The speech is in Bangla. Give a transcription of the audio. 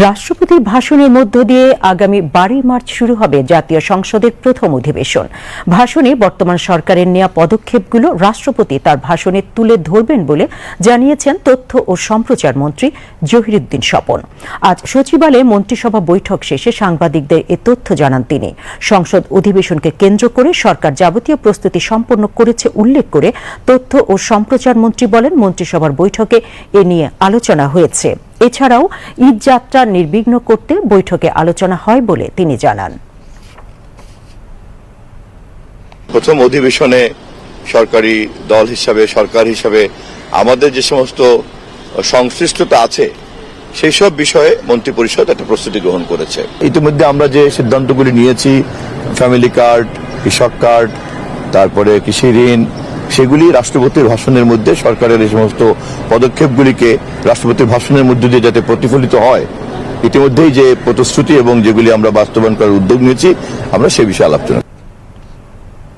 রাষ্ট্রপতির ভাষণের মধ্য দিয়ে আগামী 12 মার্চ শুরু হবে জাতীয় সংসদের প্রথম অধিবেশন। ভাষণে বর্তমান সরকারের নেওয়া পদক্ষেপগুলো রাষ্ট্রপতি তার ভাষণে তুলে ধরবেন বলে জানিয়েছেন তথ্য ও সম্প্রচার মন্ত্রী জহিরুদ্দিন স্বপন। আজ সচিবালয়ে মন্ত্রিসভা বৈঠক শেষে সাংবাদিকদের এ তথ্য জানান তিনি। সংসদ অধিবেশনকে কেন্দ্র করে সরকার যাবতীয় প্রস্তুতি সম্পন্ন করেছে উল্লেখ করে তথ্য ও সম্প্রচার মন্ত্রী বলেন, মন্ত্রিসভার বৈঠকে এ নিয়ে আলোচনা হয়েছে। এছাড়াও ঈদ যাত্রা নির্বিঘ্ন করতে বৈঠকে আলোচনা হয় বলে তিনি জানান। প্রথম অধিবেশনে সরকারি দল হিসাবে, সরকার হিসাবে আমাদের যে সমস্ত সংশ্লিষ্টতা আছে সেই সব বিষয়ে মন্ত্রিপরিষদ একটা প্রস্তুতি গ্রহণ করেছে। ইতিমধ্যে আমরা যে সিদ্ধান্তগুলি নিয়েছি, ফ্যামিলি কার্ড, কৃষক কার্ড, তারপরে কৃষি ঋণ, সেগুলি রাষ্ট্রপতির ভাষণের মধ্যে সরকারের এই সমস্ত পদক্ষেপগুলিকে রাষ্ট্রপতির ভাষণের মধ্য দিয়ে যাতে প্রতিফলিত হয়, ইতিমধ্যেই যে প্রতিশ্রুতি এবং যেগুলি আমরা বাস্তবায়ন করার উদ্যোগ নিয়েছি আমরা সে বিষয়ে আলোচনা